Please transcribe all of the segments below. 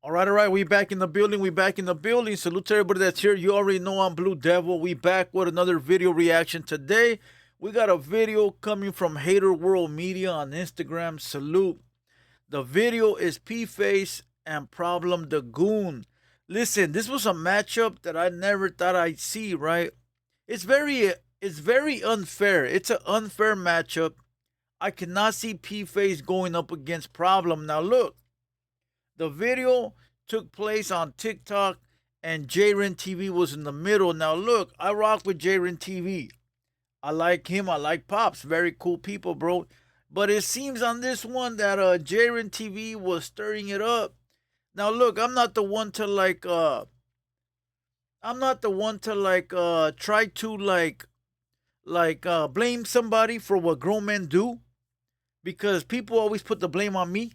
All right. We back in the building. We back in the building. Salute to everybody that's here. You already know I'm Blue Devil. We back with another video reaction today. We got a video coming from HaterWorld Media on Instagram. Salute. The video is PFace and Problem the Goon. Listen, this was a matchup that I never thought I'd see. Right? It's very unfair. It's an unfair matchup. I cannot see PFace going up against Problem. Now look. The video took place on TikTok and JRen TV was in the middle. Now look, I rock with JRen TV. I like him. I like Pops. Very cool people, bro. But it seems on this one that JRen TV was stirring it up. Now look, I'm not the one to try to blame somebody for what grown men do, because people always put the blame on me.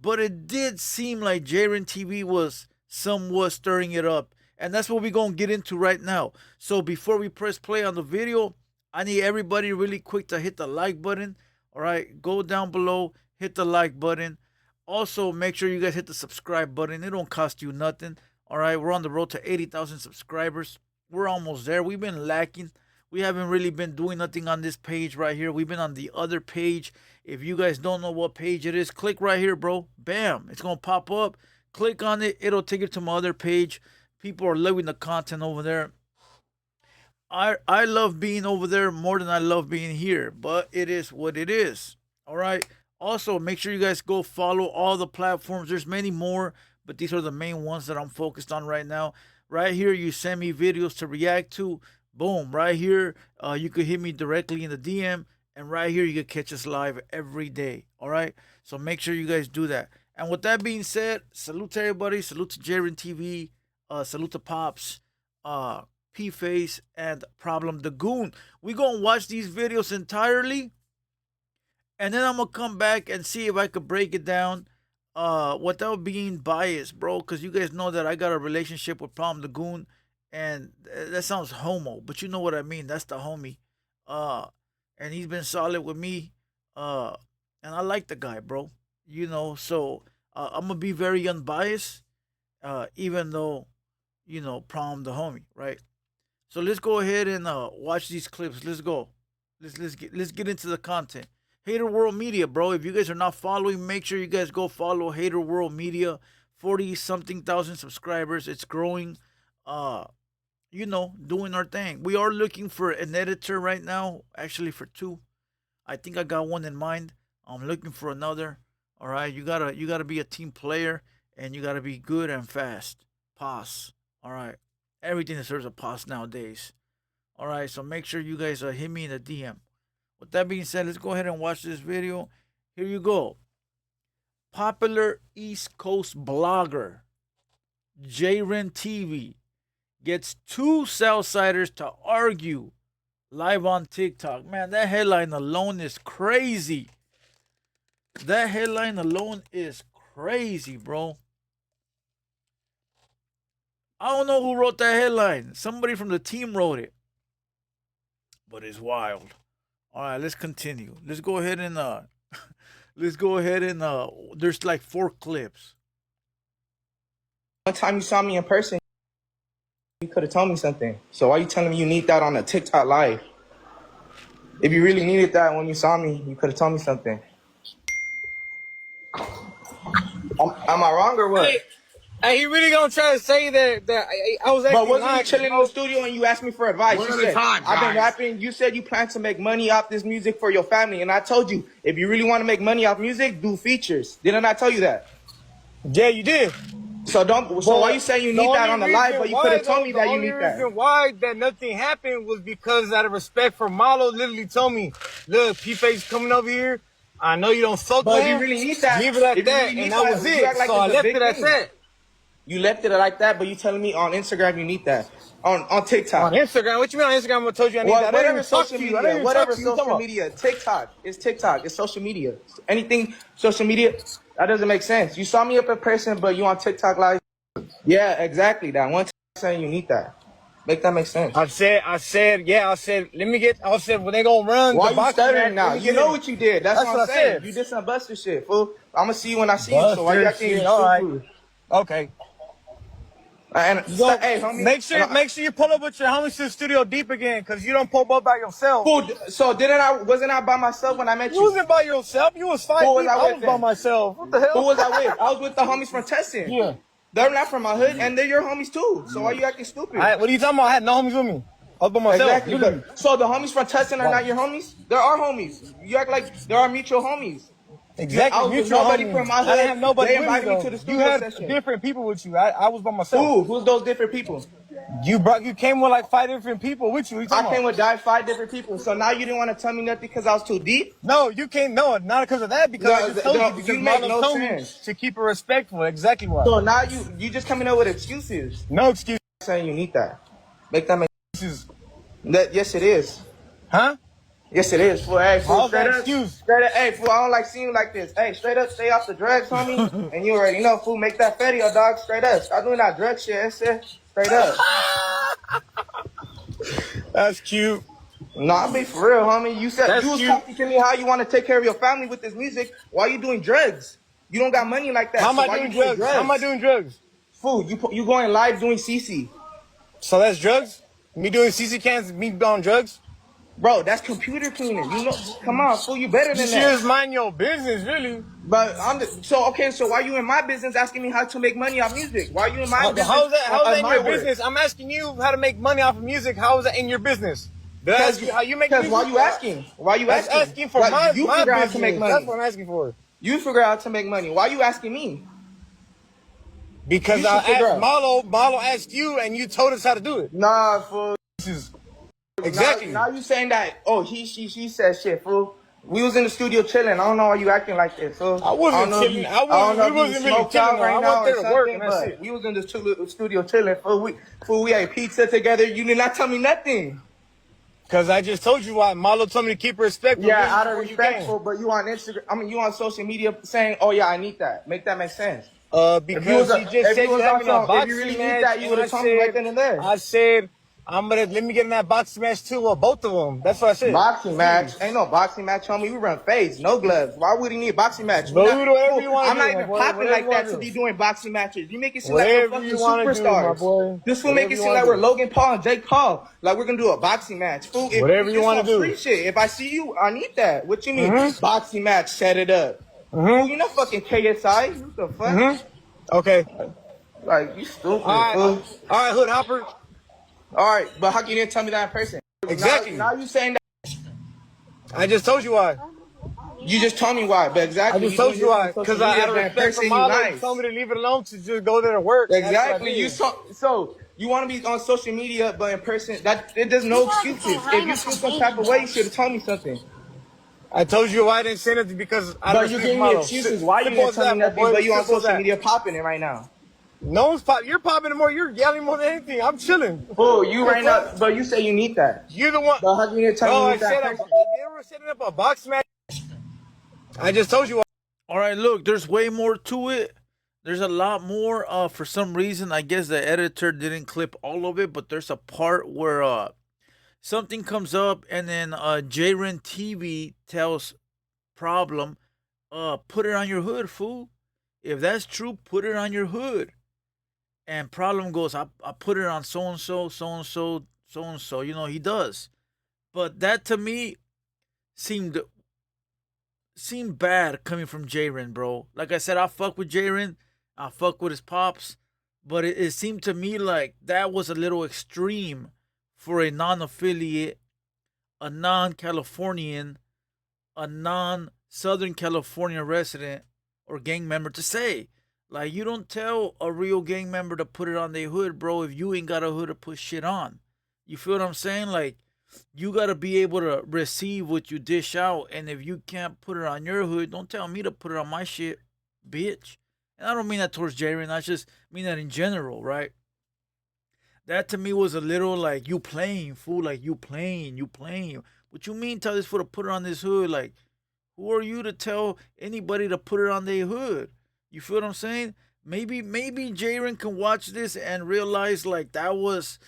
But it did seem like JRen TV was somewhat stirring it up. And that's what we're going to get into right now. So before we press play on the video, I need everybody really quick to hit the like button. All right, go down below, hit the like button. Also, make sure you guys hit the subscribe button. It don't cost you nothing. All right, we're on the road to 80,000 subscribers. We're almost there. We've been lacking. We haven't really been doing nothing on this page right here. We've been on the other page. If you guys don't know what page it is, click right here, bro. Bam. It's going to pop up. Click on it. It'll take you to my other page. People are loving the content over there. I love being over there more than I love being here. But it is what it is. All right. Also, make sure you guys go follow all the platforms. There's many more, but these are the main ones that I'm focused on right now. Right here, you send me videos to react to. Boom, right here, you could hit me directly in the DM, and right here, you could catch us live every day, all right? So make sure you guys do that. And with that being said, salute to everybody, salute to JRen TV, salute to Pops, PFace, and Problem the Goon. We're going to watch these videos entirely, and then I'm going to come back and see if I could break it down without being biased, bro, because you guys know that I got a relationship with Problem the Goon. And that sounds homo, but you know what I mean. That's the homie. And he's been solid with me. And I like the guy, bro. You know, so I'm gonna be very unbiased. Even though, you know, Prom the homie, right? So let's go ahead and watch these clips. Let's go. Let's get into the content. HaterWorld Media, bro. If you guys are not following, make sure you guys go follow HaterWorld Media. 40 something thousand subscribers. It's growing. You know, doing our thing. We are looking for an editor right now, actually for two. I think I got one in mind. I'm looking for another. All right, you gotta be a team player, and you gotta be good and fast. Pass. All right, everything deserves a pass nowadays. All right, so make sure you guys hit me in the DM. With that being said, let's go ahead and watch this video. Here you go. Popular East Coast blogger JRen TV gets two Southsiders to argue live on TikTok. Man, that headline alone is crazy. That headline alone is crazy, bro. I don't know who wrote that headline. Somebody from the team wrote it. But it's wild. All right, let's continue. Let's go ahead and there's like 4 clips. One time you saw me in person, you could have told me something. So why are you telling me you need that on a TikTok live? If you really needed that when you saw me, you could have told me something. Am I wrong or what? Hey, he really gonna try to say that I was actually. But wasn't you chilling in the studio and you asked me for advice? One You at a said, time, I've been guys. rapping. You said you plan to make money off this music for your family. And I told you, if you really want to make money off music, do features. Didn't I tell you that? Yeah, you did. So why you saying you need that on the live, but you could have told me that you need that? The only reason why that nothing happened was because out of respect for Malo, literally told me, look, PFace coming over here. I know you don't fuck with him. But you really need that. Leave it like If you that, really need and that that, was you it. act like So I it's a left big it at thing. that. You left it like that, but you telling me on Instagram you need that. On TikTok. On Instagram? What you mean on Instagram? I told you I need that. Whatever social media, TikTok. It's TikTok. It's social media. Anything social media, that doesn't make sense. You saw me up in person, but you on TikTok live. Yeah, exactly. That one time saying you need that. Make that make sense. I said, let me get, when they gonna run Why the you boxing stuttering match, now? You know what you did. That's what I'm I saying. said. You did some Buster shit, fool. I'm gonna see you when I see you. So why you acting shit, all right. stupid? Okay. And hey, homie. Make sure you pull up with your homies to the studio deep again, cause you don't pull up by yourself. Fool, so wasn't I by myself when I met you? You wasn't by yourself. You was 5 deep. I was by myself. What the hell? Who was I with? I was with the homies from Tessin. Yeah. They're not from my hood, and they're your homies too. So why you acting stupid? What are you talking about? I had no homies with me. I was by myself. Exactly. So the homies from Tessin are not your homies? They're our homies. You act like they're our mutual homies. Exactly. I was with nobody from my hood. I didn't have nobody they invited me to the studio session. You had different people with you. I was by myself. Who's those different people? You came with like 5 different people with you. I came with 5 different people. So now you didn't want to tell me nothing because I was too deep? No, you came. No, not because of that. Because I just told you. Because you make no sense. To keep it respectful. Exactly why. So now you just coming up with excuses. No excuse. Saying you need that. Make that make excuses. Yes, it is. Huh? Yes, it is. Fool, hey, fool, straight up. Straight up. Hey, fool, I don't like seeing you like this. Hey, straight up, stay off the drugs, homie. And you already know, fool, make that fatty, your dog. Straight up. Stop doing that drug shit. That's it. Straight up. That's cute. No, I be for real, homie. You said you was talking to me how you want to take care of your family with this music. Why you doing drugs? You don't got money like that. How am I doing drugs? How am I doing drugs? Fool, you going live doing CC. So that's drugs? Me doing CC cans, me on drugs? Bro, that's computer cleaning. You know, come on, fool, you better than that. You just mind your business, really. But so why you in my business asking me how to make money off music? Why you in my business? How's that in your business? I'm asking you how to make money off of music. How is that in your business? Because why you asking? Why you asking? I'm asking for my figure out how to make money. That's what I'm asking for. You figure out how to make money. Why you asking me? Because I asked Malo asked you, and you told us how to do it. Nah, fool. Exactly. Now you saying that, oh, she said shit, fool. We was in the studio chilling. I don't know why you acting like this, fool. I wasn't chilling. We wasn't really chilling right now. I went there to work, and that's it. We was in the studio chilling, fool. We ate pizza together. You did not tell me nothing. Because I just told you why. Malo told me to keep respectful. Yeah, out of respectful, but you on Instagram. I mean, you on social media saying, oh, yeah, I need that. Make that make sense. Because you just said you having a boxing match. If you really need match, that, you would have told me right then and there. I said, let me get in that boxing match too, or both of them. That's what I said. Boxing match? Ain't no boxing match, homie. We run fades, no gloves. Why would he need a boxing match? I'm not even popping like that to be doing boxing matches. You make it seem like we're fucking superstars. This will make it seem like we're Logan Paul and Jake Paul. Like we're gonna do a boxing match. Fool, whatever you want to do. Free shit. If I see you, I need that. What you mean? Boxing match, set it up. You know fucking KSI. What the fuck? Okay. Like, you stupid. All right, Hood Hopper. All right, but how can you didn't tell me that in person? Exactly. Now you saying that. I just told you why. You just told me why, but exactly. I just told you why. Because I had a respect for Malo. You told me to leave it alone to just go there to work. Exactly. So you want to be on social media, but in person, there's no excuses. If you feel some type of way, you should have told me something. I told you why I didn't say nothing because I don't. But you gave me excuses. Why you didn't tell me nothing? But you on social media popping it right now. No one's popping. You're popping it more. You're yelling more than anything. I'm chilling. Oh, you right now. But you say you need that. You're the one. But how can you tell me you need that? You ever setting up a box match? I just told you. All right, look. There's way more to it. There's a lot more. For some reason, I guess the editor didn't clip all of it, but there's a part where something comes up, and then Jaren TV tells Problem, put it on your hood, fool. If that's true, put it on your hood. And Problem goes, I put it on so-and-so, so-and-so, so-and-so. You know, he does. But that to me seemed bad coming from Jaren, bro. Like I said, I fuck with Jaren. I fuck with his pops. But it seemed to me like that was a little extreme for a non-affiliate, a non-Californian, a non-Southern California resident or gang member to say. Like, you don't tell a real gang member to put it on their hood, bro, if you ain't got a hood to put shit on. You feel what I'm saying? Like, you got to be able to receive what you dish out. And if you can't put it on your hood, don't tell me to put it on my shit, bitch. And I don't mean that towards Jaren. I just mean that in general, right? That to me was a little like, you playing, fool. Like, you playing. What you mean tell this fool to put it on this hood? Like, who are you to tell anybody to put it on their hood? You feel what I'm saying? Maybe Jaren can watch this and realize like that was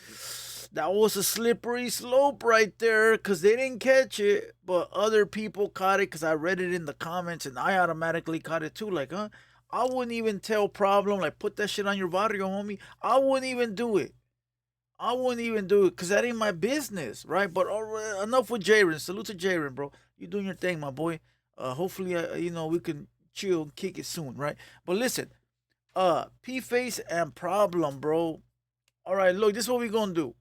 a slippery slope right there because they didn't catch it, but other people caught it because I read it in the comments and I automatically caught it too. Like, I wouldn't even tell Problem, like, put that shit on your barrio, homie. I wouldn't even do it. I wouldn't even do it because that ain't my business, right? But all right, enough with Jaren. Salute to Jaren, bro. You doing your thing, my boy. Hopefully, we can chill and kick it soon, right? But listen, PFace and Problem, bro. All right, look, this is what we gonna do.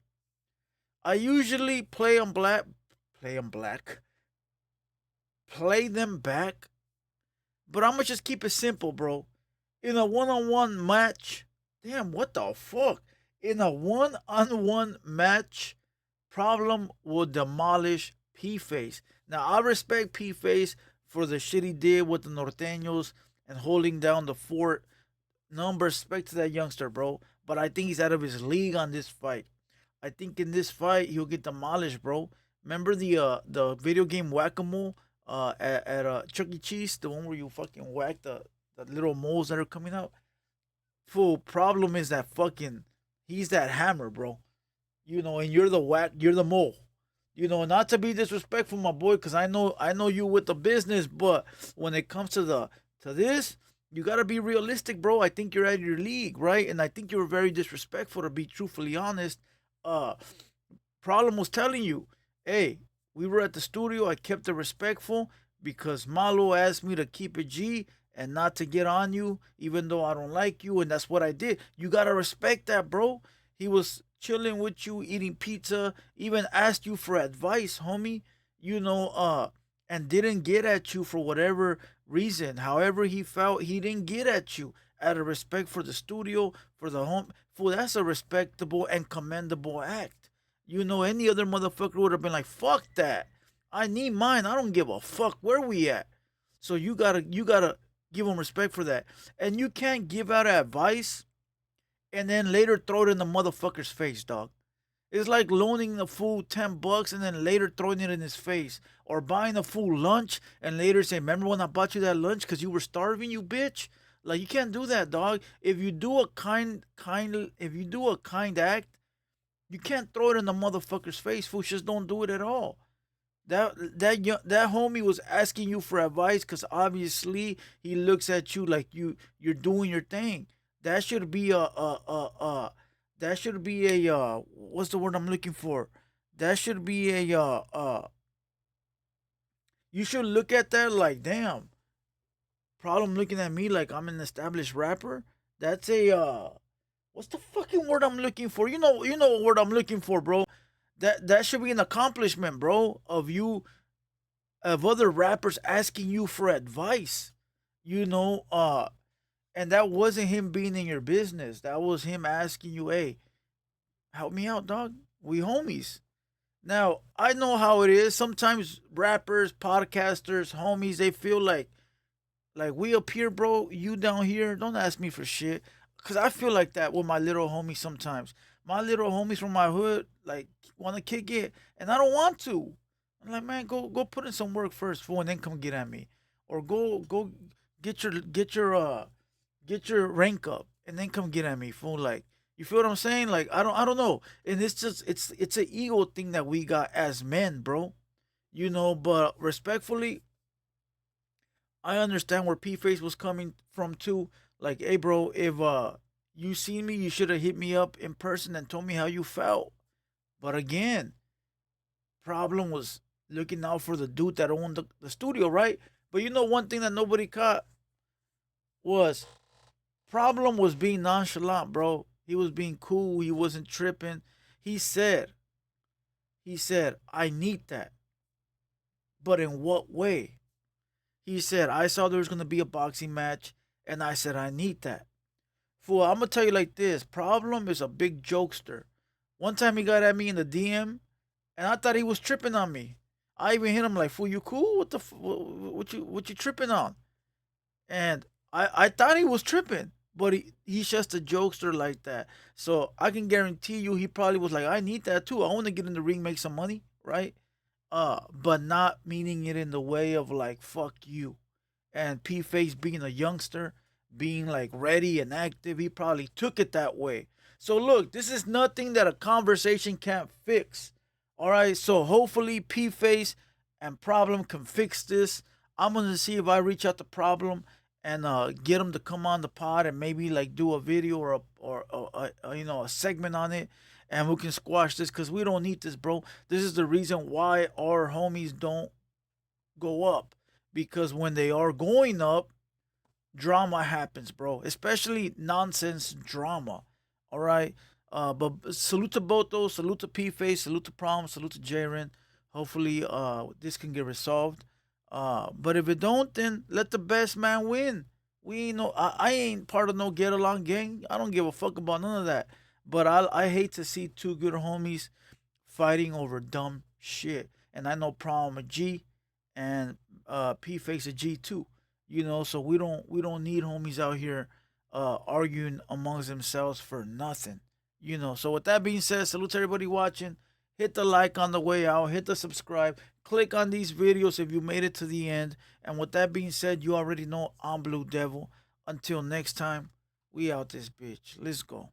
I usually play them black, play them back, but I'm gonna just keep it simple, bro. In a one-on-one match, damn, what the fuck? In a one-on-one match, Problem will demolish PFace. Now I respect PFace for the shit he did with the Norteños and holding down the fort. No respect to that youngster, bro. But I think he's out of his league on this fight. I think in this fight he'll get demolished, bro. Remember the video game Whack-A-Mole at Chuck E. Cheese, the one where you fucking whack the little moles that are coming out. Full problem is that fucking he's that hammer, bro. And you're the whack, you're the mole. Not to be disrespectful, my boy, because I know you with the business, but when it comes to this, you gotta be realistic, bro. I think you're out of your league, right? And I think you're very disrespectful, to be truthfully honest. Uh, Problem was telling you, hey, we were at the studio. I kept it respectful because Malo asked me to keep it G and not to get on you, even though I don't like you, and that's what I did. You gotta respect that, bro. He was chilling with you, eating pizza, even asked you for advice, homie. And didn't get at you for whatever reason. However he felt, he didn't get at you out of respect for the studio, for the home. Fool, that's a respectable and commendable act. Any other motherfucker would have been like, fuck that. I need mine. I don't give a fuck where we at. So you gotta give him respect for that. And you can't give out advice and then later throw it in the motherfucker's face, dog. It's like loaning the fool $10 and then later throwing it in his face, or buying a fool lunch and later saying, "Remember when I bought you that lunch because you were starving, you bitch?" Like, you can't do that, dog. If you do a kind act, you can't throw it in the motherfucker's face, fool. Just don't do it at all. That homie was asking you for advice because obviously he looks at you like you're doing your thing. That should be what's the word I'm looking for? That should be you should look at that like, damn, Problem looking at me like I'm an established rapper. That's what's the fucking word I'm looking for? You know what word I'm looking for, bro. That should be an accomplishment, bro, of other rappers asking you for advice. You know, and that wasn't him being in your business. That was him asking you, hey, help me out, dog. We homies. Now, I know how it is. Sometimes rappers, podcasters, homies, they feel like we up here, bro, you down here, don't ask me for shit. Cause I feel like that with my little homies sometimes. My little homies from my hood, like, wanna kick it, and I don't want to. I'm like, man, go put in some work first, fool, and then come get at me. Or go get your rank up and then come get at me, fool. Like, you feel what I'm saying? Like, I don't know. And it's an ego thing that we got as men, bro. But respectfully, I understand where P Face was coming from too. Like, hey, bro, if you seen me, you should have hit me up in person and told me how you felt. But again, Problem was looking out for the dude that owned the studio, right? But one thing that nobody caught was Problem was being nonchalant, bro. He was being cool. He wasn't tripping. He said, I need that. But in what way? He said, I saw there was going to be a boxing match, and I said, I need that. Fool, I'm going to tell you like this. Problem is a big jokester. One time he got at me in the DM, and I thought he was tripping on me. I even hit him like, fool, you cool? What you tripping on? And I thought he was tripping, but he's just a jokester like that. So I can guarantee you he probably was like, I need that too. I want to get in the ring, make some money, right? But not meaning it in the way of like, fuck you. And P Face being a youngster, being like ready and active, he probably took it that way. So look, this is nothing that a conversation can't fix. All right, so hopefully P Face and Problem can fix this. I'm gonna see if I reach out to Problem and get them to come on the pod and maybe like do a video or you know, a segment on it, and we can squash this because we don't need this, bro. This is the reason why our homies don't go up, because when they are going up, drama happens, bro. Especially nonsense drama. All right. But salute to both those. Salute to PFace. Salute to Prom. Salute to Jaren. Hopefully, this can get resolved. But if it don't, then let the best man win. We ain't no. I ain't part of no get along gang. I don't give a fuck about none of that. But I hate to see two good homies fighting over dumb shit. And I know Prom a G, and PFace a G too. You know, so we don't need homies out here arguing amongst themselves for nothing. You know, so with that being said, salute to everybody watching. Hit the like on the way out, hit the subscribe, click on these videos if you made it to the end. And with that being said, you already know I'm Blue Devil. Until next time, we out this bitch. Let's go.